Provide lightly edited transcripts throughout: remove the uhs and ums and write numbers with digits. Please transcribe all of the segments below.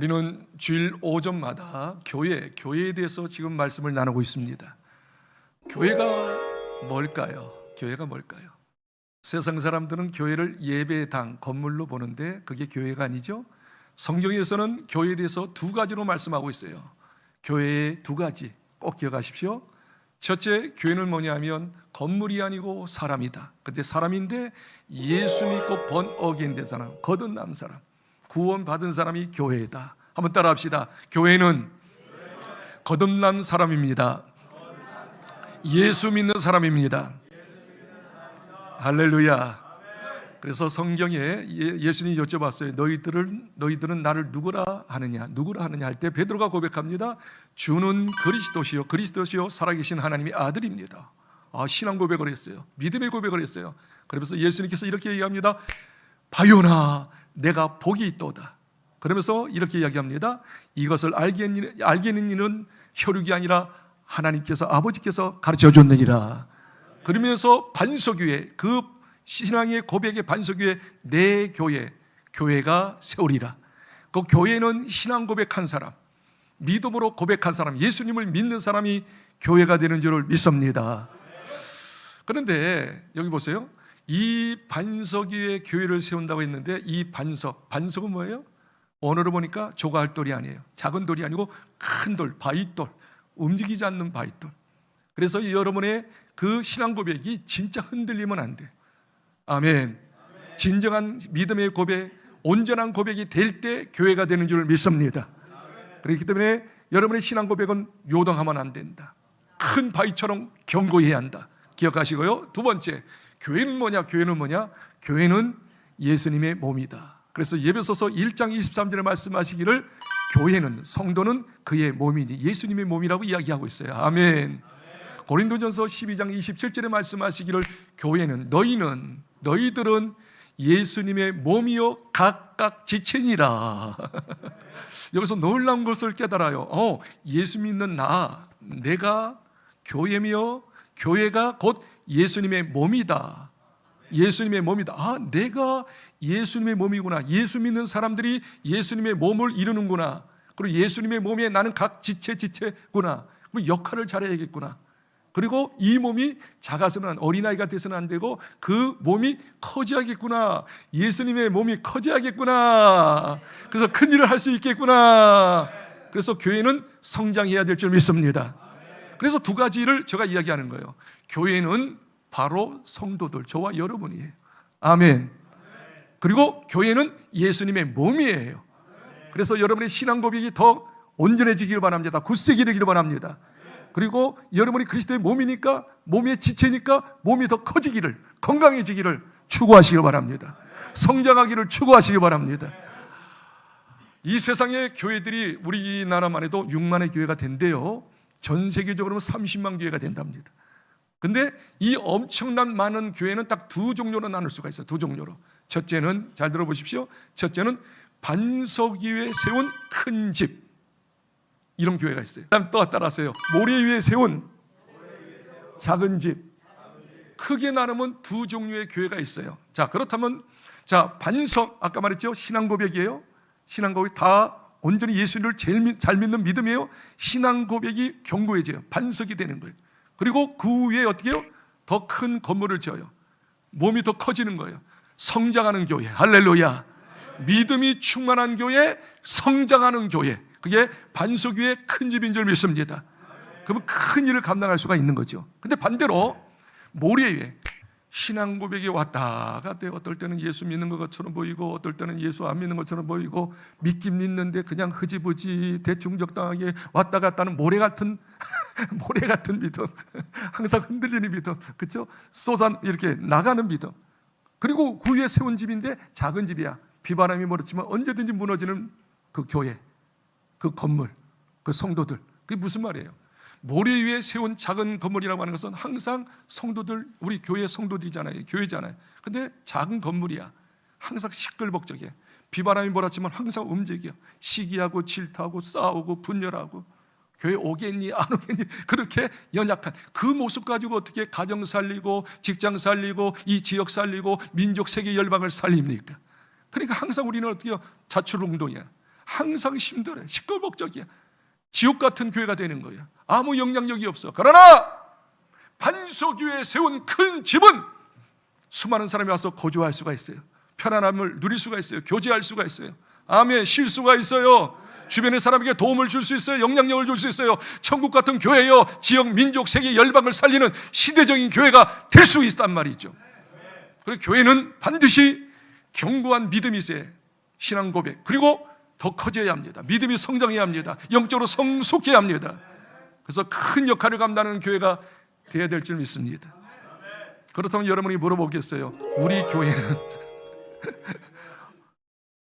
우리는 주일 오전마다 교회에 대해서 지금 말씀을 나누고 있습니다. 교회가 뭘까요? 교회가 뭘까요? 세상 사람들은 교회를 예배당, 건물로 보는데 그게 교회가 아니죠. 성경에서는 교회에 대해서 두 가지로 말씀하고 있어요. 교회의 두 가지 꼭 기억하십시오. 첫째, 교회는 뭐냐면 건물이 아니고 사람이다. 근데 사람인데 예수 믿고 번 어게인 된 사람, 거듭난 사람, 구원받은 사람이 교회다. 한번 따라합시다. 교회는 거듭난 사람입니다. 예수 믿는 사람입니다. 할렐루야. 그래서 성경에 예수님이 여쭤봤어요. 너희들은 나를 누구라 하느냐 할 때 베드로가 고백합니다. 주는 그리스도시요 살아계신 하나님의 아들입니다. 신앙 고백을 했어요. 믿음의 고백을 했어요. 그러면서 예수님께서 이렇게 얘기합니다. 바요나 내가 복이 있도다. 그러면서 이렇게 이야기합니다. 이것을 알게는 이는 혈육이 아니라 하나님께서 아버지께서 가르쳐 줬느니라. 그러면서 반석위에 그 신앙의 고백의 반석위에 내 교회가 세우리라. 그 교회는 신앙 고백한 사람, 믿음으로 고백한 사람, 예수님을 믿는 사람이 교회가 되는 줄을 믿습니다. 그런데 여기 보세요. 이 반석 위에 교회를 세운다고 했는데 이 반석은 뭐예요? 언어로 보니까 조각돌이 아니에요. 작은 돌이 아니고 큰 돌, 바위돌, 움직이지 않는 바위돌. 그래서 여러분의 그 신앙 고백이 진짜 흔들리면 안 돼. 아멘. 진정한 믿음의 고백, 온전한 고백이 될 때 교회가 되는 줄 믿습니다. 그렇기 때문에 여러분의 신앙 고백은 요동하면 안 된다. 큰 바위처럼 견고해야 한다. 기억하시고요. 두 번째, 교회는 뭐냐? 교회는 예수님의 몸이다. 그래서 예배소서 1장 23절에 말씀하시기를 교회는, 성도는 그의 몸이니 예수님의 몸이라고 이야기하고 있어요. 아멘. 고린도전서 12장 27절에 말씀하시기를 교회는, 너희들은 예수님의 몸이요 각각 지체니라. 여기서 놀라운 것을 깨달아요. 예수 믿는 내가 교회며 교회가 곧 예수님의 몸이다. 예수님의 몸이다. 내가 예수님의 몸이구나. 예수 믿는 사람들이 예수님의 몸을 이루는구나. 그리고 예수님의 몸에 나는 각 지체구나. 그리고 역할을 잘해야겠구나. 그리고 이 몸이 작아서는, 어린아이가 돼서는 안 되고 그 몸이 커져야겠구나. 예수님의 몸이 커져야겠구나. 그래서 큰 일을 할 수 있겠구나. 그래서 교회는 성장해야 될 줄 믿습니다. 그래서 두 가지를 제가 이야기하는 거예요. 교회는 바로 성도들, 저와 여러분이에요. 아멘. 그리고 교회는 예수님의 몸이에요. 그래서 여러분의 신앙 고백이 더 온전해지기를 바랍니다. 굳세게 되기를 바랍니다. 그리고 여러분이 그리스도의 몸이니까, 몸의 지체니까 몸이 더 커지기를, 건강해지기를 추구하시기 바랍니다. 성장하기를 추구하시기 바랍니다. 이 세상의 교회들이 우리나라만 해도 6만의 교회가 된대요. 전 세계적으로 30만 교회가 된답니다. 근데 이 엄청난 많은 교회는 딱 두 종류로 나눌 수가 있어요. 두 종류로. 첫째는, 잘 들어보십시오. 첫째는 반석 위에 세운 큰 집, 이런 교회가 있어요. 그다음 또 따라하세요. 모래 위에 세운 작은 집. 크게 나누면 두 종류의 교회가 있어요. 자, 그렇다면 반석, 아까 말했죠. 신앙 고백이에요. 신앙 고백 다 온전히 예수를 잘 믿는 믿음이에요. 신앙 고백이 견고해져요. 반석이 되는 거예요. 그리고 그 위에 어떻게 해요? 더 큰 건물을 지어요. 몸이 더 커지는 거예요. 성장하는 교회. 할렐루야. 믿음이 충만한 교회, 성장하는 교회. 그게 반석 위에 큰 집인 줄 믿습니다. 그러면 큰 일을 감당할 수가 있는 거죠. 근데 반대로 모래 위에 신앙 고백이 왔다 갔다, 어떨 때는 예수 믿는 것처럼 보이고 어떨 때는 예수 안 믿는 것처럼 보이고, 믿긴 믿는데 그냥 흐지부지 대충 적당하게 왔다 갔다 하는 모래 같은 믿음, 항상 흔들리는 믿음, 그렇죠? 쏟아 이렇게 나가는 믿음. 그리고 그 위에 세운 집인데 작은 집이야. 비바람이 몰았지만 언제든지 무너지는 그 교회, 그 건물, 그 성도들. 그게 무슨 말이에요? 모래 위에 세운 작은 건물이라고 하는 것은 항상 성도들, 우리 교회 성도들이잖아요. 교회잖아요. 근데 작은 건물이야. 항상 시끌벅적해. 비바람이 몰았지만 항상 움직여. 시기하고 질투하고 싸우고 분열하고, 교회 오겠니 안 오겠니, 그렇게 연약한 그 모습 가지고 어떻게 가정 살리고 직장 살리고 이 지역 살리고 민족 세계 열방을 살립니까? 그러니까 항상 우리는 어떻게 자출운동이야. 항상 힘들어요. 시끌벅적이야. 지옥 같은 교회가 되는 거예요. 아무 영향력이 없어. 그러나 반석교회에 세운 큰 집은 수많은 사람이 와서 거주할 수가 있어요. 편안함을 누릴 수가 있어요. 교제할 수가 있어요. 아멘. 쉴 수가 있어요. 주변의 사람에게 도움을 줄 수 있어요. 영향력을 줄 수 있어요. 천국 같은 교회요, 지역, 민족, 세계, 열방을 살리는 시대적인 교회가 될 수 있단 말이죠. 그리고 교회는 반드시 견고한 믿음이 있어야 신앙 고백, 그리고 더 커져야 합니다. 믿음이 성장해야 합니다. 영적으로 성숙해야 합니다. 그래서 큰 역할을 감당하는 교회가 되어야 될 줄 믿습니다. 그렇다면 여러분이 물어보겠어요. 우리 교회는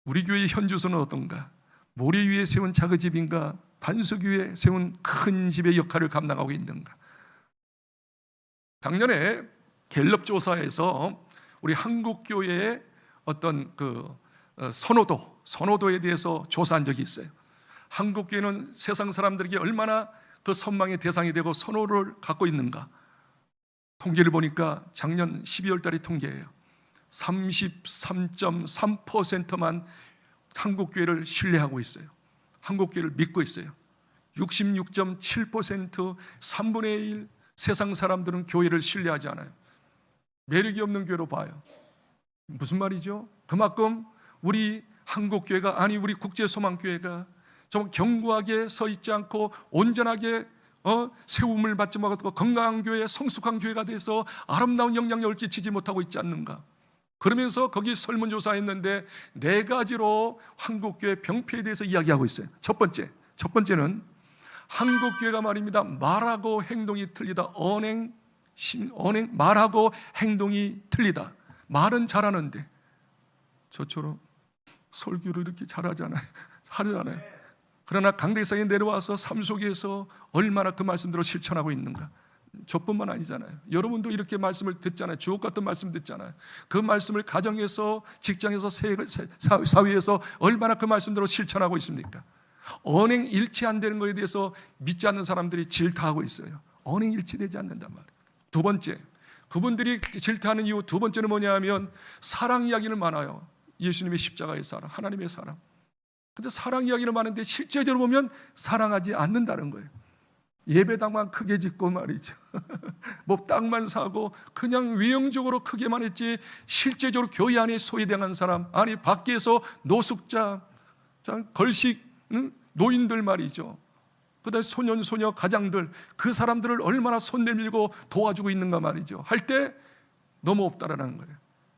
우리 교회의 현 주소는 어떤가? 모래 위에 세운 작은 집인가? 반석 위에 세운 큰 집의 역할을 감당하고 있는가? 작년에 갤럽 조사에서 우리 한국 교회의 어떤 선호도에 대해서 조사한 적이 있어요. 한국 교회는 세상 사람들에게 얼마나 그 선망의 대상이 되고 선호를 갖고 있는가? 통계를 보니까 작년 12월 달의 통계예요. 33.3%만 한국 교회를 신뢰하고 있어요. 한국 교회를 믿고 있어요. 66.7% 3분의 1 세상 사람들은 교회를 신뢰하지 않아요. 매력이 없는 교회로 봐요. 무슨 말이죠? 그만큼 우리 한국 교회가, 아니 우리 국제소망교회가 좀 견고하게 서 있지 않고 온전하게 세움을 받지 못하고 건강한 교회, 성숙한 교회가 돼서 아름다운 영향력을 끼치지 못하고 있지 않는가? 그러면서 거기 설문조사했는데 4가지로 한국교회 병폐에 대해서 이야기하고 있어요. 첫 번째는 한국교회가 말입니다, 말하고 행동이 틀리다. 말하고 행동이 틀리다. 말은 잘하는데 저처럼 설교를 이렇게 하잖아요. 그러나 강대상에 내려와서 삶 속에서 얼마나 그 말씀대로 실천하고 있는가? 저뿐만 아니잖아요. 여러분도 이렇게 말씀을 듣잖아요. 주옥 같은 말씀 듣잖아요. 그 말씀을 가정에서, 직장에서, 사회에서 얼마나 그 말씀대로 실천하고 있습니까? 언행 일치 안 되는 것에 대해서 믿지 않는 사람들이 질타하고 있어요. 언행 일치되지 않는단 말이에요. 두 번째, 그분들이 질타하는 이유 두 번째는 뭐냐 하면 사랑 이야기는 많아요. 예수님의 십자가의 사랑, 하나님의 사랑. 근데 사랑 이야기는 많은데 실제적으로 보면 사랑하지 않는다는 거예요. 예배당만 크게 짓고 말이죠. 뭐 땅만 사고 그냥 외형적으로 크게만 했지 실제적으로 교회 안에 소외당한 사람, 아니 밖에서 노숙자, 걸식, 노인들 말이죠. 그다음에 소년, 소녀, 가장들, 그 사람들을 얼마나 손 내밀고 도와주고 있는가 말이죠. 할 때 너무 없다라는 거예요.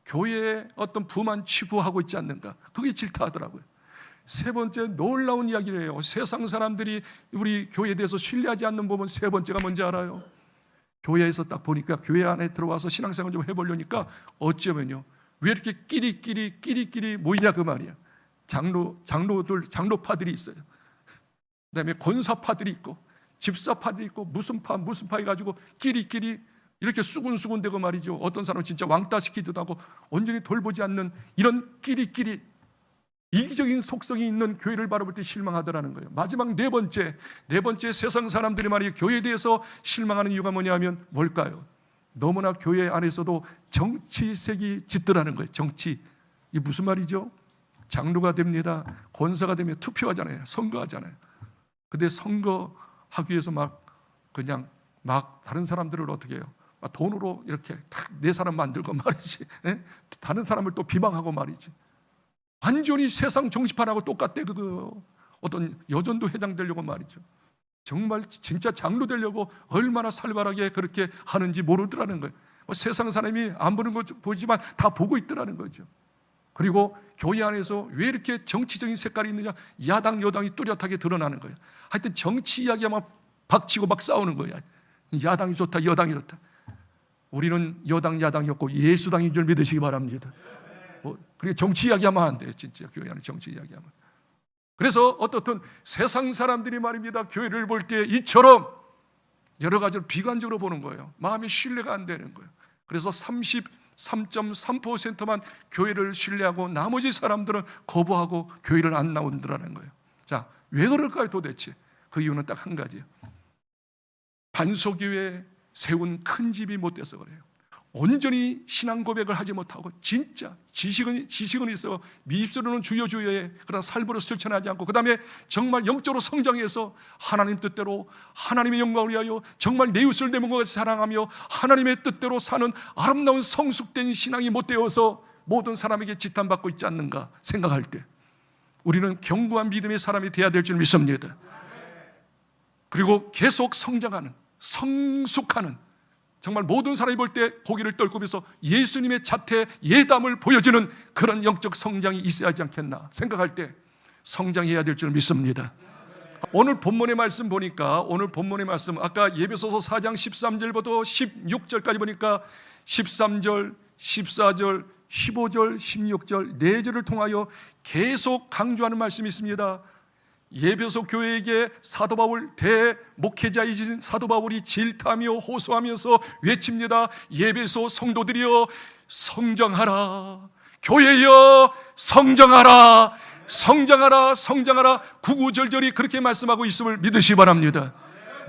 교회에 어떤 부만 치부하고 있지 않는가? 그게 질타하더라고요. 세 번째, 놀라운 이야기를 해요. 세상 사람들이 우리 교회에 대해서 신뢰하지 않는 부분 세 번째가 뭔지 알아요? 교회에서 딱 보니까 교회 안에 들어와서 신앙생활 좀 해보려니까 어쩌면요, 왜 이렇게 끼리끼리 모이냐 그 말이야. 장로파들이 있어요. 그다음에 권사파들이 있고 집사파들이 있고 무슨 파 해가지고 끼리끼리 이렇게 수군수군대고 말이죠. 어떤 사람은 진짜 왕따 시키기도 하고 온전히 돌보지 않는 이런 끼리끼리 이기적인 속성이 있는 교회를 바라볼 때 실망하더라는 거예요. 마지막 네 번째 세상 사람들이 말이에요, 교회에 대해서 실망하는 이유가 뭐냐면 뭘까요? 너무나 교회 안에서도 정치색이 짙더라는 거예요. 정치, 이게 무슨 말이죠? 장로가 됩니다, 권사가 되면 투표하잖아요, 선거하잖아요. 근데 선거하기 위해서 막 다른 사람들을 어떻게 해요? 돈으로 이렇게 내 사람 만들고 말이지, 다른 사람을 또 비방하고 말이지. 완전히 세상 정치판하고 똑같대. 어떤 여전도 회장 되려고 말이죠. 정말 진짜 장로 되려고 얼마나 살벌하게 그렇게 하는지 모르더라는 거예요. 세상 사람이 안 보는 거 보지만 다 보고 있더라는 거죠. 그리고 교회 안에서 왜 이렇게 정치적인 색깔이 있느냐? 야당 여당이 뚜렷하게 드러나는 거예요. 하여튼 정치 이야기하면 박치고 막 싸우는 거예요. 야당이 좋다, 여당이 좋다. 우리는 여당 야당이 없고 예수당인 줄 믿으시기 바랍니다. 그리고 정치 이야기하면 안 돼요. 진짜 교회 안에 정치 이야기하면. 그래서 어떻든 세상 사람들이 말입니다, 교회를 볼 때 이처럼 여러 가지로 비관적으로 보는 거예요. 마음의 신뢰가 안 되는 거예요. 그래서 33.3%만 교회를 신뢰하고 나머지 사람들은 거부하고 교회를 안 나온다는 거예요. 자, 왜 그럴까요 도대체? 그 이유는 딱 한 가지예요. 반석교회에 세운 큰 집이 못 돼서 그래요. 온전히 신앙 고백을 하지 못하고 진짜 지식은 있어 미입술로는 주여 주여해 그러나 삶으로 실천하지 않고 그 다음에 정말 영적으로 성장해서 하나님 뜻대로 하나님의 영광을 위하여 정말 내 이웃을 내 몸과 같이 사랑하며 하나님의 뜻대로 사는 아름다운 성숙된 신앙이 못 되어서 모든 사람에게 지탄받고 있지 않는가 생각할 때 우리는 견고한 믿음의 사람이 되어야 될 줄 믿습니다. 그리고 계속 성장하는 성숙하는 정말 모든 사람이 볼 때 고개를 떨구면서 예수님의 자태, 예담을 보여주는 그런 영적 성장이 있어야 하지 않겠나 생각할 때 성장해야 될 줄 믿습니다. 오늘 본문의 말씀 보니까 오늘 본문의 말씀 아까 예배소서 4장 13절부터 16절까지 보니까 13절, 14절, 15절, 16절 4절을 통하여 계속 강조하는 말씀이 있습니다. 예배소 교회에게 사도 바울 대목회자이신 사도 바울이 질타하며 호소하면서 외칩니다. 예배소 성도들이여 성장하라, 교회여 성장하라, 성장하라, 성장하라. 구구절절히 그렇게 말씀하고 있음을 믿으시기 바랍니다.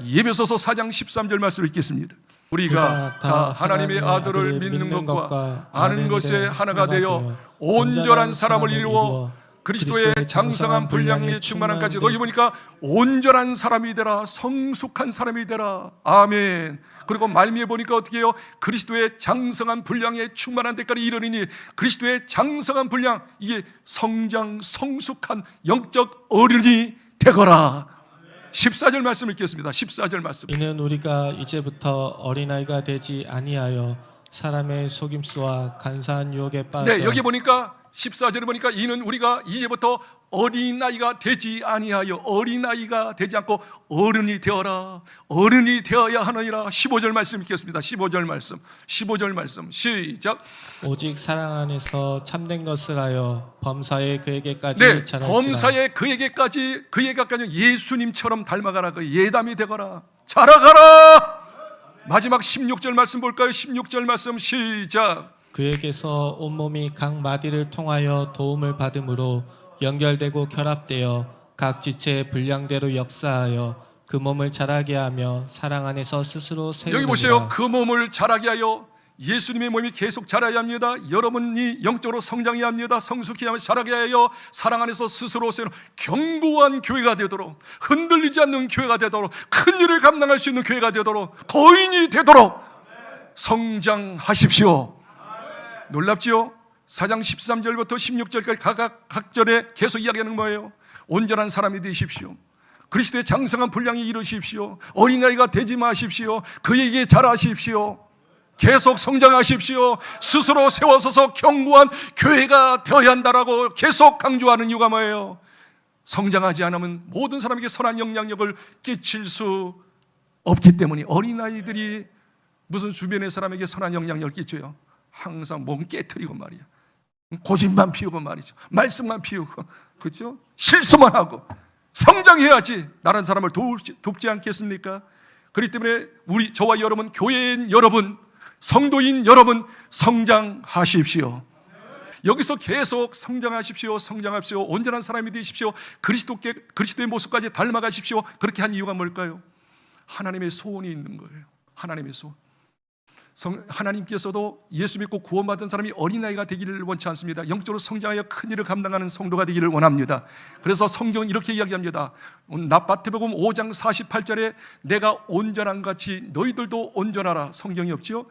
예배소서 4장 13절 말씀을 읽겠습니다. 우리가 다 하나님의 아들을 믿는 것과 아는 것에 하나가 되어 온전한 사람을 이루어 그리스도의 장성한 분량에 충만함까지. 거기 보니까 온전한 사람이 되라, 성숙한 사람이 되라. 아멘. 그리고 말미에 보니까 어떻게 해요? 그리스도의 장성한 분량에 충만한 데까지 이르리니 그리스도의 장성한 분량, 이게 성장 성숙한 영적 어른이 되거라. 14절 말씀 읽겠습니다. 14절 말씀. 이는 우리가 이제부터 어린아이가 되지 아니하여 사람의 속임수와 간사한 유혹에 빠져. 네, 여기 보니까 14절에 보니까 이는 우리가 이제부터 어린아이가 되지 아니하여, 어린아이가 되지 않고 어른이 되어라, 어른이 되어야 하느니라. 15절 말씀 읽겠습니다. 15절 말씀 시작. 오직 사랑 안에서 참된 것을 하여 범사에 그에게까지 네, 자랄지라. 범사에 그에게까지 예수님처럼 닮아가라. 그 예담이 되거라, 자라가라. 마지막 16절 말씀 볼까요? 16절 말씀 시작. 그에게서 온몸이 각 마디를 통하여 도움을 받음으로 연결되고 결합되어 각 지체의 분량대로 역사하여 그 몸을 자라게 하며 사랑 안에서 스스로 세우느니라. 여기 보세요. 그 몸을 자라게 하여, 예수님의 몸이 계속 자라야 합니다. 여러분이 영적으로 성장해야 합니다. 성숙해야 합니다. 자라게 하여 사랑 안에서 스스로 세우는 견고한 교회가 되도록, 흔들리지 않는 교회가 되도록, 큰 일을 감당할 수 있는 교회가 되도록, 거인이 되도록 성장하십시오. 놀랍지요? 4장 13절부터 16절까지 각 절에 계속 이야기하는 거예요. 온전한 사람이 되십시오. 그리스도의 장성한 분량이 이루십시오. 어린아이가 되지 마십시오. 그에게 자라십시오. 계속 성장하십시오. 스스로 세워서서 견고한 교회가 되어야 한다라고 계속 강조하는 이유가 뭐예요? 성장하지 않으면 모든 사람에게 선한 영향력을 끼칠 수 없기 때문에. 어린아이들이 무슨 주변의 사람에게 선한 영향력을 끼쳐요? 항상 몸 깨트리고 말이야, 고집만 피우고 말이죠, 말씀만 피우고, 그렇죠? 실수만 하고. 성장해야지 다른 사람을 돕지 않겠습니까? 그렇기 때문에 저와 여러분, 교회인 여러분, 성도인 여러분, 성장하십시오. 여기서 계속 성장하십시오. 온전한 사람이 되십시오. 그리스도의 모습까지 닮아가십시오. 그렇게 한 이유가 뭘까요? 하나님의 소원이 있는 거예요. 하나님의 소원. 하나님께서도 예수 믿고 구원받은 사람이 어린아이가 되기를 원치 않습니다. 영적으로 성장하여 큰 일을 감당하는 성도가 되기를 원합니다. 그래서 성경은 이렇게 이야기합니다. 마태복음 5장 48절에 내가 온전한 같이 너희들도 온전하라. 성경이 없지요?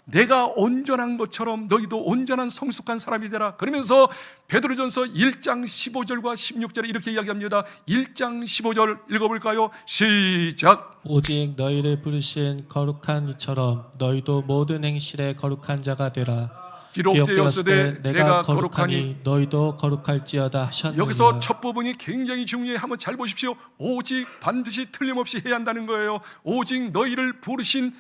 내가 온전한 것처럼 너희도 온전한 성숙한 사람이 되라. 그러면서 베드로전서 1장 15절과 16절에 이렇게 이야기합니다. 1장 15절 읽어볼까요? 시작. 오직 너희를 부르신 거룩한 이처럼 너희도 모든 행실에 거룩한 자가 되라. 기록되었으되 내가 거룩하니 너희도 거룩할지어다 하셨느니라. 여기서 첫 부분이 굉장히 중요해. 한번 잘 보십시오. 오직, 반드시 틀림없이 해야 한다는 거예요. 오직 너희를 부르신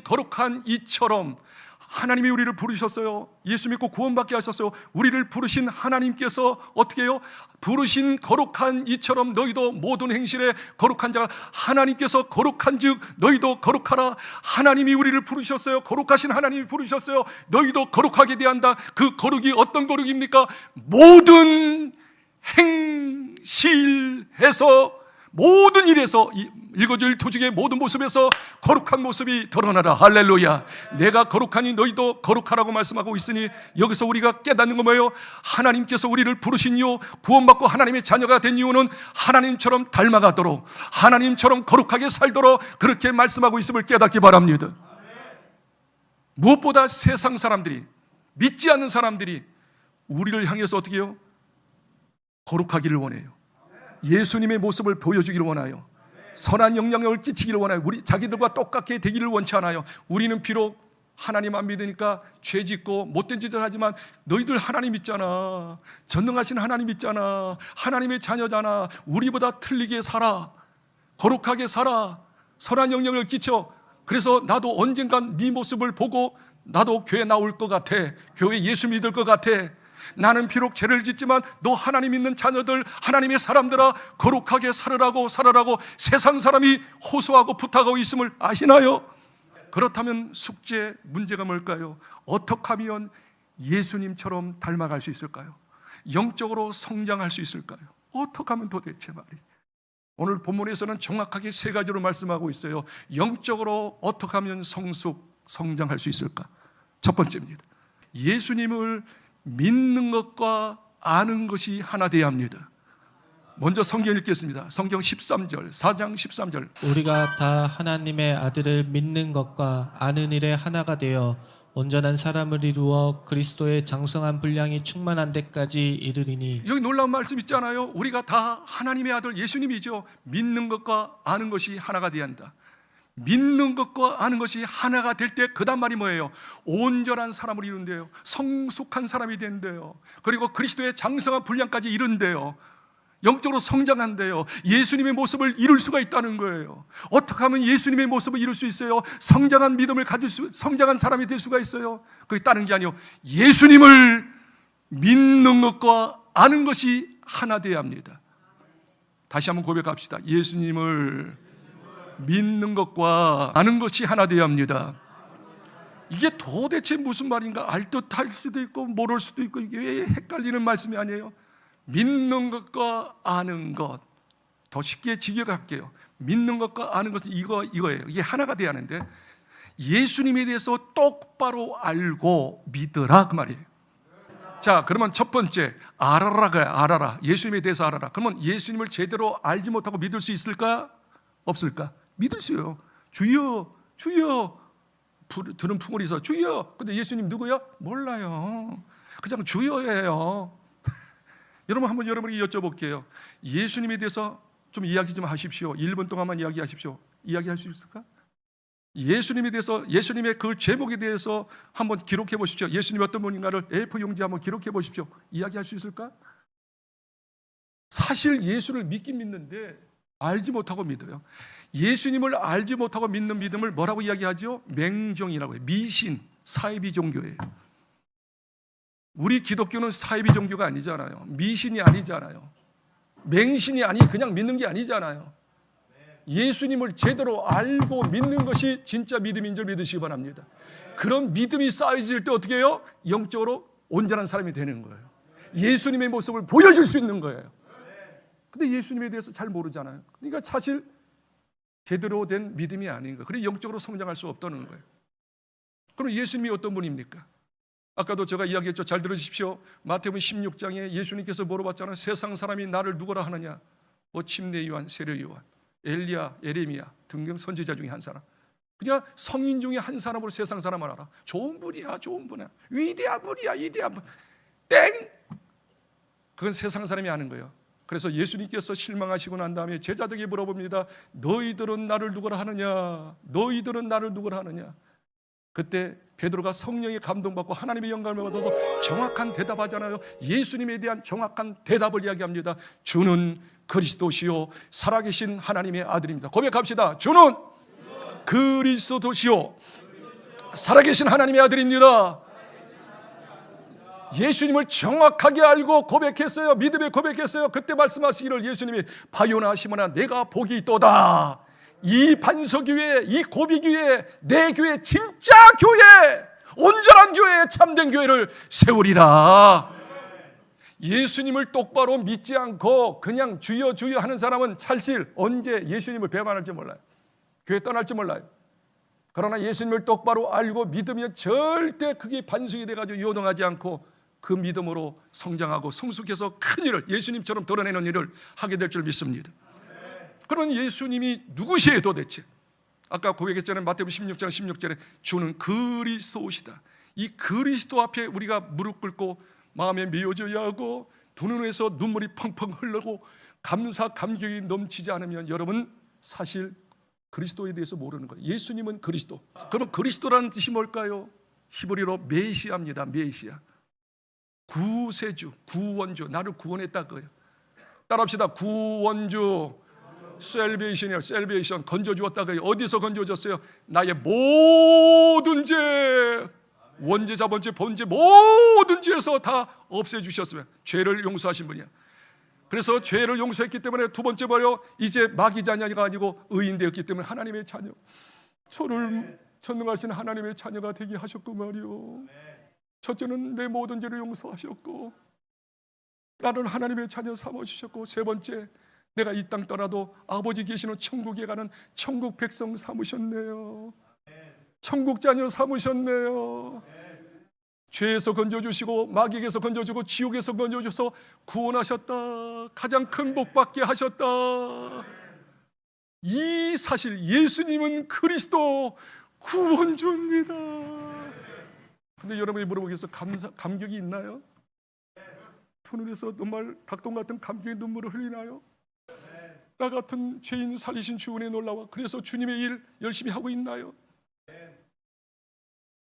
거룩한 이처럼. 하나님이 우리를 부르셨어요. 예수 믿고 구원받게 하셨어요. 우리를 부르신 하나님께서 어떻게 해요? 부르신 거룩한 이처럼 너희도 모든 행실에 거룩한 자가. 하나님께서 거룩한 즉 너희도 거룩하라. 하나님이 우리를 부르셨어요. 거룩하신 하나님이 부르셨어요. 너희도 거룩하게 돼야 한다. 그 거룩이 어떤 거룩입니까? 모든 행실에서 모든 일에서 일거질 투중의 모든 모습에서 거룩한 모습이 드러나라. 할렐루야. 내가 거룩하니 너희도 거룩하라고 말씀하고 있으니 여기서 우리가 깨닫는 건 뭐예요? 하나님께서 우리를 부르신 이유, 구원받고 하나님의 자녀가 된 이유는 하나님처럼 닮아가도록, 하나님처럼 거룩하게 살도록 그렇게 말씀하고 있음을 깨닫기 바랍니다. 무엇보다 세상 사람들이, 믿지 않는 사람들이 우리를 향해서 어떻게 해요? 거룩하기를 원해요. 예수님의 모습을 보여주기를 원하여 선한 영향력을 끼치기를 원하여 우리 자기들과 똑같게 되기를 원치 않아요. 우리는 비록 하나님 안 믿으니까 죄 짓고 못된 짓을 하지만 너희들 하나님 있잖아, 전능하신 하나님 있잖아, 하나님의 자녀잖아, 우리보다 틀리게 살아, 거룩하게 살아, 선한 영향력을 끼쳐. 그래서 나도 언젠간 네 모습을 보고 나도 교회 나올 것 같아, 교회 예수 믿을 것 같아. 나는 비록 죄를 짓지만 너 하나님 있는 자녀들, 하나님의 사람들아, 거룩하게 살으라고 세상 사람이 호소하고 부탁하고 있음을 아시나요? 그렇다면 숙제 문제가 뭘까요? 어떻게 하면 예수님처럼 닮아갈 수 있을까요? 영적으로 성장할 수 있을까요? 어떻게 하면 도대체 말이죠. 오늘 본문에서는 정확하게 세 가지로 말씀하고 있어요. 영적으로 어떻게 하면 성장할 수 있을까? 첫 번째입니다. 예수님을 믿는 것과 아는 것이 하나 되어야 합니다. 먼저 성경 읽겠습니다. 성경 13절, 4장 13절. 우리가 다 하나님의 아들을 믿는 것과 아는 일에 하나가 되어 온전한 사람을 이루어 그리스도의 장성한 분량이 충만한 데까지 이르리니. 여기 놀라운 말씀 있잖아요. 우리가 다 하나님의 아들 예수님이죠. 믿는 것과 아는 것이 하나가 되어야 한다. 믿는 것과 아는 것이 하나가 될 때 그 다음 말이 뭐예요? 온전한 사람을 이룬대요. 성숙한 사람이 된대요. 그리고 그리스도의 장성한 분량까지 이룬대요. 영적으로 성장한대요. 예수님의 모습을 이룰 수가 있다는 거예요. 어떻게 하면 예수님의 모습을 이룰 수 있어요? 성장한 믿음을 가질 성장한 사람이 될 수가 있어요. 그게 다른 게 아니요, 예수님을 믿는 것과 아는 것이 하나 되어야 합니다. 다시 한번 고백합시다. 예수님을 믿는 것과 아는 것이 하나 되어야 합니다. 이게 도대체 무슨 말인가? 알 듯 할 수도 있고 모를 수도 있고, 이게 왜 헷갈리는 말씀이 아니에요? 믿는 것과 아는 것, 더 쉽게 직역할게요. 믿는 것과 아는 것은 이거예요. 이게 하나가 돼야 하는데, 예수님에 대해서 똑바로 알고 믿으라 그 말이에요. 자, 그러면 첫 번째, 알아라. 예수님에 대해서 알아라. 그러면 예수님을 제대로 알지 못하고 믿을 수 있을까? 없을까? 믿을 수요. 주여 들은 풍월이서 주여. 근데 예수님 누구야? 몰라요. 그냥 주여예요. 여러분, 한번 여러분에게 여쭤볼게요. 예수님에 대해서 좀 이야기 좀 하십시오. 1분 동안만 이야기하십시오. 이야기할 수 있을까? 예수님에 대해서, 예수님의 그 제목에 대해서 한번 기록해 보십시오. 예수님이 어떤 분인가를 A4 용지 한번 기록해 보십시오. 이야기할 수 있을까? 사실 예수를 믿긴 믿는데 알지 못하고 믿어요. 예수님을 알지 못하고 믿는 믿음을 뭐라고 이야기하죠? 맹종이라고 해요. 미신, 사이비 종교예요. 우리 기독교는 사이비 종교가 아니잖아요. 미신이 아니잖아요. 맹신이 아니, 그냥 믿는 게 아니잖아요. 예수님을 제대로 알고 믿는 것이 진짜 믿음인 줄 믿으시기 바랍니다. 그런 믿음이 쌓여질 때 어떻게 해요? 영적으로 온전한 사람이 되는 거예요. 예수님의 모습을 보여줄 수 있는 거예요. 근데 예수님에 대해서 잘 모르잖아요. 그러니까 사실 제대로 된 믿음이 아닌 거예요. 그래서 영적으로 성장할 수 없다는 거예요. 그럼 예수님이 어떤 분입니까? 아까도 제가 이야기했죠. 잘 들으십시오. 마태복음 16장에 예수님께서 물어봤잖아요. 세상 사람이 나를 누구라 하느냐? 뭐 침례 요한, 세례 요한, 엘리야, 예레미야 등등 선지자 중에 한 사람. 그냥 성인 중에 한 사람으로 세상 사람을 알아. 좋은 분이야. 위대한 분이야. 땡! 그건 세상 사람이 아는 거예요. 그래서 예수님께서 실망하시고 난 다음에 제자들에게 물어봅니다. 너희들은 나를 누구라 하느냐? 그때 베드로가 성령의 감동받고 하나님의 영감을 받아서 정확한 대답하잖아요. 예수님에 대한 정확한 대답을 이야기합니다. 주는 그리스도시요 살아계신 하나님의 아들입니다. 고백합시다. 주는 그리스도시요 살아계신 하나님의 아들입니다. 예수님을 정확하게 알고 고백했어요. 믿음에 고백했어요. 그때 말씀하시기를 예수님이 바요나 시몬아 내가 복이 있도다. 이 반석교회, 이 고비교회, 내 교회, 진짜 교회, 온전한 교회, 참된 교회를 세우리라. 예수님을 똑바로 믿지 않고 그냥 주여 주여 하는 사람은 사실 언제 예수님을 배반할지 몰라요. 교회 떠날지 몰라요. 그러나 예수님을 똑바로 알고 믿으면 절대 그게 반성이 돼가지고 요동하지 않고 그 믿음으로 성장하고 성숙해서 큰 일을 예수님처럼 드러내는 일을 하게 될 줄 믿습니다. 그런 예수님이 누구시에요 도대체? 아까 고백했잖아요. 마태복음 16장 16절에 주는 그리스도시다. 이 그리스도 앞에 우리가 무릎 꿇고 마음에 메어져야 하고 두 눈에서 눈물이 펑펑 흘러고 감사 감격이 넘치지 않으면 여러분 사실 그리스도에 대해서 모르는 거예요. 예수님은 그리스도. 그럼 그리스도라는 뜻이 뭘까요? 히브리어로 메시아입니다. 메시아. 구세주, 구원주, 나를 구원했다 그거예요. 따라합시다. 구원주, 셀베이션이에요. 셀베이션, 건져주었다 그거예요. 어디서 건져줬어요? 나의 모든 죄, 원죄, 자본죄, 본죄 모든 죄에서 다 없애주셨으면 죄를 용서하신 분이야. 그래서 죄를 용서했기 때문에 두 번째 말이요, 이제 마귀 자녀가 아니고 의인 되었기 때문에 하나님의 자녀, 저를 전능하신 하나님의 자녀가 되게 하셨고 말이요. 첫째는 내 모든 죄를 용서하셨고 나를 하나님의 자녀 삼아주셨고, 세 번째 내가 이 땅 떠나도 아버지 계시는 천국에 가는 천국 백성 삼으셨네요. 천국 자녀 삼으셨네요. 죄에서 건져주시고 마귀에게서 건져주고 지옥에서 건져줘서 구원하셨다. 가장 큰 복 받게 하셨다. 이 사실 예수님은 그리스도 구원주입니다. 근데 여러분이 물어보겠어요. 감격이 있나요? 두 눈에서 정말 닭똥 같은 감격의 눈물을 흘리나요? 나 같은 죄인 살리신 주 은혜 놀라워. 그래서 주님의 일 열심히 하고 있나요?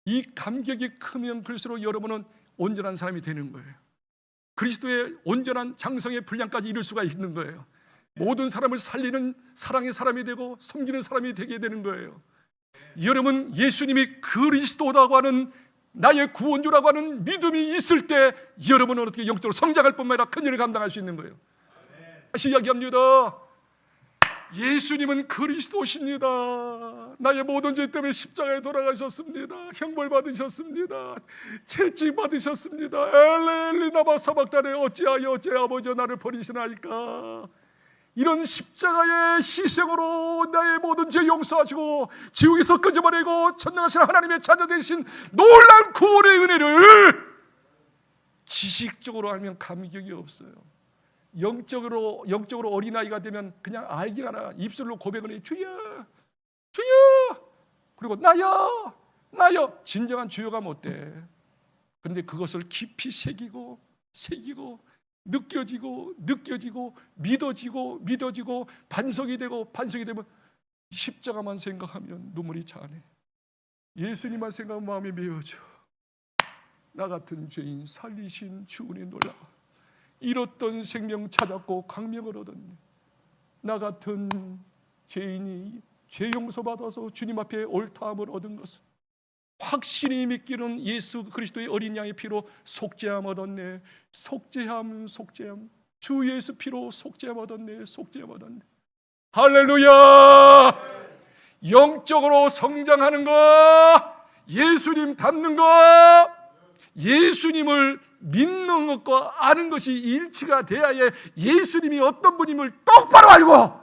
이 감격이 크면 클수록 여러분은 온전한 사람이 되는 거예요. 그리스도의 온전한 장성의 분량까지 이룰 수가 있는 거예요. 모든 사람을 살리는 사랑의 사람이 되고 섬기는 사람이 되게 되는 거예요. 여러분, 예수님이 그리스도라고 하는 나의 구원주라고 하는 믿음이 있을 때 여러분은 어떻게 영적으로 성장할 뿐만 아니라 큰 일을 감당할 수 있는 거예요. 다시 이야기합니다. 예수님은 그리스도십니다. 나의 모든 죄 때문에 십자가에 돌아가셨습니다. 형벌 받으셨습니다. 채찍 받으셨습니다. 엘레리나바 사박단에 어찌하여 제 아버지 나를 버리시나이까. 이런 십자가의 희생으로 나의 모든 죄 용서하시고 지옥에서 끄집어내고 전능하신 하나님의 자녀 되신 놀라운 구원의 은혜를 지식적으로 알면 감격이 없어요. 영적으로 어린아이가 되면 그냥 알긴 하나 입술로 고백을 해. 주여 주여, 그리고 나여 나여. 진정한 주여가 못 돼. 그런데 그것을 깊이 새기고 느껴지고 믿어지고 반석이 되면 십자가만 생각하면 눈물이 차네. 예수님만 생각하면 마음이 메어져. 나 같은 죄인 살리신 주 은혜 놀라워. 잃었던 생명 찾았고 강명을 얻었네. 나 같은 죄인이 죄 용서받아서 주님 앞에 옳다함을 얻은 것을 확실히 믿기는 예수 그리스도의 어린 양의 피로 속죄함 얻었네. 속죄함 주 예수 피로 속죄함 얻었네. 할렐루야. 영적으로 성장하는 거, 예수님 닮는 거, 예수님을 믿는 것과 아는 것이 일치가 돼야 예수님이 어떤 분임을 똑바로 알고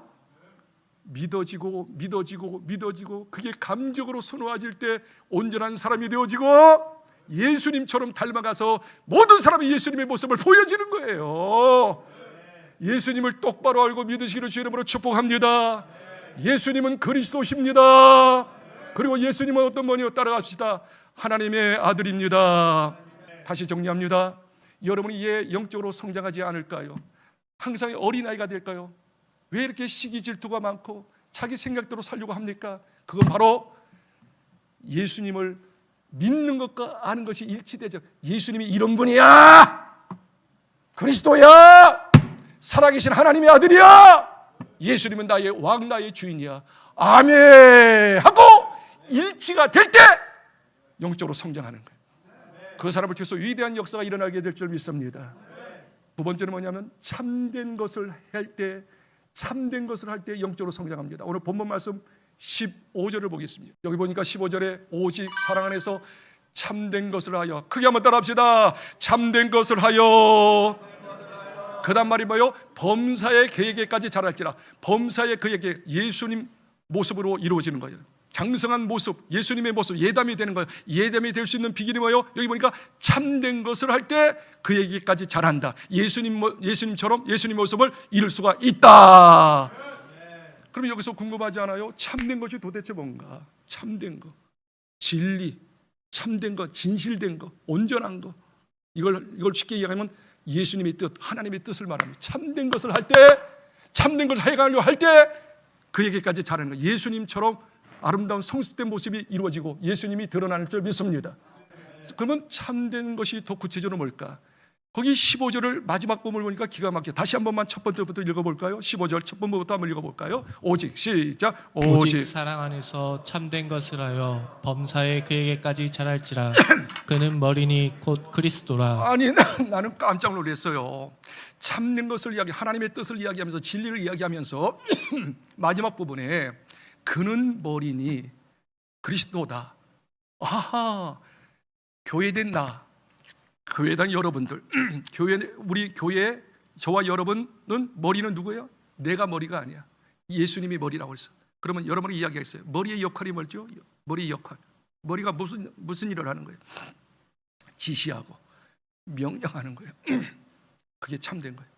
믿어지고 그게 감격으로 선호해질 때 온전한 사람이 되어지고 예수님처럼 닮아가서 모든 사람이 예수님의 모습을 보여지는 거예요. 예수님을 똑바로 알고 믿으시기를 주 이름으로 축복합니다. 예수님은 그리스도십니다. 그리고 예수님은 어떤 분이요? 따라갑시다. 하나님의 아들입니다. 다시 정리합니다. 여러분이 왜 영적으로 성장하지 않을까요? 항상 어린아이가 될까요? 왜 이렇게 시기 질투가 많고 자기 생각대로 살려고 합니까? 그건 바로 예수님을 믿는 것과 아는 것이 일치되죠. 예수님이 이런 분이야, 그리스도야, 살아계신 하나님의 아들이야, 예수님은 나의 왕, 나의 주인이야, 아멘 하고 일치가 될 때 영적으로 성장하는 거예요. 그 사람을 통해서 위대한 역사가 일어나게 될 줄 믿습니다. 두 번째는 뭐냐면 참된 것을 할 때 영적으로 성장합니다. 오늘 본문 말씀 15절을 보겠습니다. 여기 보니까 15절에 오직 사랑 안에서 참된 것을 하여, 크게 한번 따라합시다. 참된 것을 하여 그다음 말이 뭐요? 범사의 그에게까지 자랄지라. 범사의 그에게, 예수님 모습으로 이루어지는 거예요. 장성한 모습, 예수님의 모습, 예담이 되는 거예요. 예담이 될 수 있는 비결이 뭐예요? 여기 보니까 참된 것을 할 때 그에게까지 자란다. 예수님처럼 예수님 모습을 이룰 수가 있다. 그럼 여기서 궁금하지 않아요? 참된 것이 도대체 뭔가? 참된 거, 진리, 참된 거, 진실된 거, 온전한 거. 이걸 쉽게 이야기하면 예수님의 뜻, 하나님의 뜻을 말합니다. 참된 것을 할 때, 참된 것을 해가려고 할 때 그에게까지 자라는 거. 예수님처럼 아름다운 성숙된 모습이 이루어지고 예수님이 드러나는 줄 믿습니다. 그러면 참된 것이 더 구체적으로 뭘까? 거기 15절을 마지막 부분을 보니까 기가 막혀. 다시 한 번만 첫 번째부터 읽어볼까요? 15절 첫 번부터 한번 읽어볼까요? 오직, 시작. 오직 사랑 안에서 참된 것을 하여 범사에 그에게까지 자랄지라. 그는 머리니 곧 그리스도라. 아니, 나는 깜짝 놀랐어요. 참는 것을 하나님의 뜻을 이야기하면서 진리를 이야기하면서 마지막 부분에 그는 머리니 그리스도다. 아하, 교회된 나, 교회당 여러분들, 우리 교회 저와 여러분은 머리는 누구예요? 내가 머리가 아니야. 예수님이 머리라고 했어. 그러면 여러분이 이야기했어요. 머리의 역할이 뭐죠? 머리의 역할. 머리가 무슨 일을 하는 거예요? 지시하고 명령하는 거예요. 그게 참된 거예요.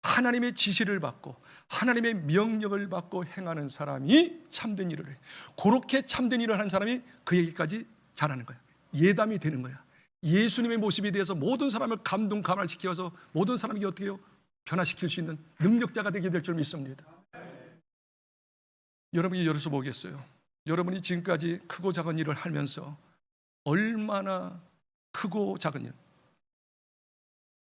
하나님의 지시를 받고 하나님의 명령을 받고 행하는 사람이 참된 일을 해요. 그렇게 참된 일을 하는 사람이 그에게까지 자라는 거예요. 예담이 되는 거야. 예수님의 모습에 대해서 모든 사람을 감동감화시켜서 모든 사람에게 어떻게 해요? 변화시킬 수 있는 능력자가 되게 될 줄 믿습니다. 여러분이 열어서 보겠어요. 여러분이 지금까지 크고 작은 일을 하면서 얼마나 크고 작은 일,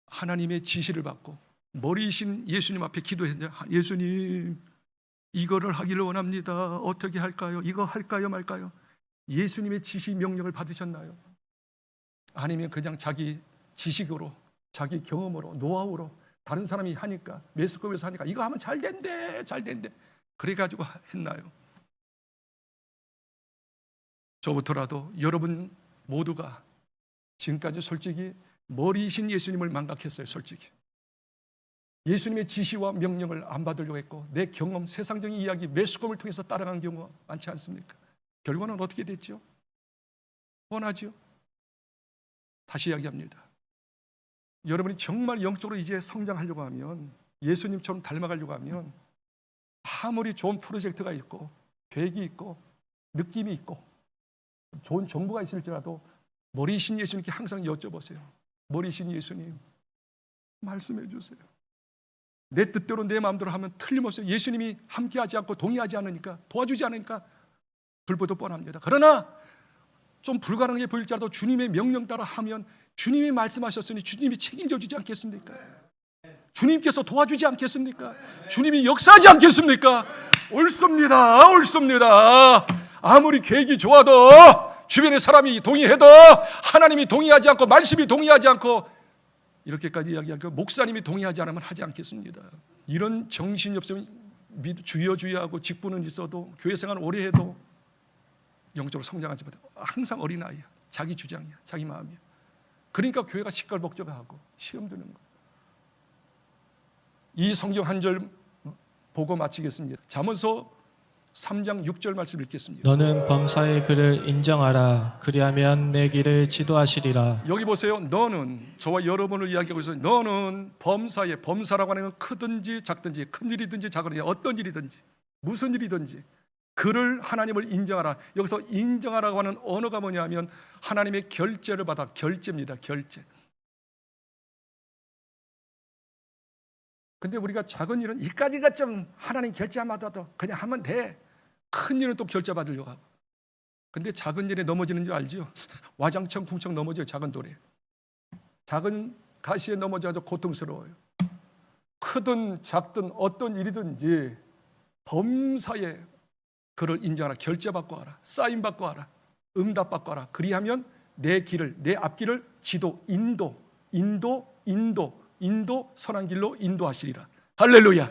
하나님의 지시를 받고 머리이신 예수님 앞에 기도했냐? 예수님, 이거를 하기를 원합니다. 어떻게 할까요? 이거 할까요 말까요? 예수님의 지시 명령을 받으셨나요? 아니면 그냥 자기 지식으로, 자기 경험으로, 노하우로 다른 사람이 하니까, 매스컴에서 하니까 이거 하면 잘 된대 그래가지고 했나요? 저부터라도 여러분 모두가 지금까지 솔직히 머리이신 예수님을 망각했어요. 솔직히 예수님의 지시와 명령을 안 받으려고 했고, 내 경험, 세상적인 이야기, 매스컴을 통해서 따라간 경우가 많지 않습니까? 결과는 어떻게 됐죠? 뻔하죠? 다시 이야기합니다. 여러분이 정말 영적으로 이제 성장하려고 하면, 예수님처럼 닮아가려고 하면, 아무리 좋은 프로젝트가 있고 계획이 있고 느낌이 있고 좋은 정보가 있을지라도 머리이신 예수님께 항상 여쭤보세요. 머리이신 예수님, 말씀해 주세요. 내 뜻대로 내 마음대로 하면 틀림없어요. 예수님이 함께하지 않고 동의하지 않으니까, 도와주지 않으니까 불보듯 뻔합니다. 그러나 좀 불가능해 보일지라도 주님의 명령 따라 하면 주님이 말씀하셨으니 주님이 책임져 주지 않겠습니까? 주님께서 도와주지 않겠습니까? 주님이 역사하지 않겠습니까? 옳습니다. 옳습니다. 아무리 계획이 좋아도, 주변의 사람이 동의해도, 하나님이 동의하지 않고, 말씀이 동의하지 않고, 이렇게까지 이야기하고 목사님이 동의하지 않으면 하지 않겠습니다. 이런 정신이 없으면 주여주여하고 직분은 있어도, 교회 생활 오래 해도 영적으로 성장하지 못해. 항상 어린아이야. 자기 주장이야. 자기 마음이야. 그러니까 교회가 시끌벅적하고 시험 드는 거야. 이 성경 한 절 보고 마치겠습니다. 잠언서 3장 6절 말씀 읽겠습니다. 너는 범사의 그를 인정하라. 그리하면 내 길을 지도하시리라. 여기 보세요. 너는, 저와 여러분을 이야기하고 있어요. 너는 범사에, 범사라고 하는 건 크든지 작든지, 큰 일이든지 작은 일, 어떤 일이든지 무슨 일이든지 그를, 하나님을 인정하라. 여기서 인정하라고 하는 언어가 뭐냐면 하나님의 결제를 받아. 결제입니다. 결제. 근데 우리가 작은 일은 이까지가 좀 하나님 결제 안 받아도 그냥 하면 돼. 큰 일은 또 결제 받으려고 하고. 근데 작은 일에 넘어지는 줄 알죠? 와장창 쿵창 넘어져요. 작은 돌에. 작은 가시에 넘어져서 고통스러워요. 크든 작든 어떤 일이든지 범사에 그를 인정하라. 결제 받고 하라. 사인 받고 하라. 응답 받고 하라. 그리하면 내 길을, 내 앞길을 지도, 인도 선한 길로 인도하시리라. 할렐루야.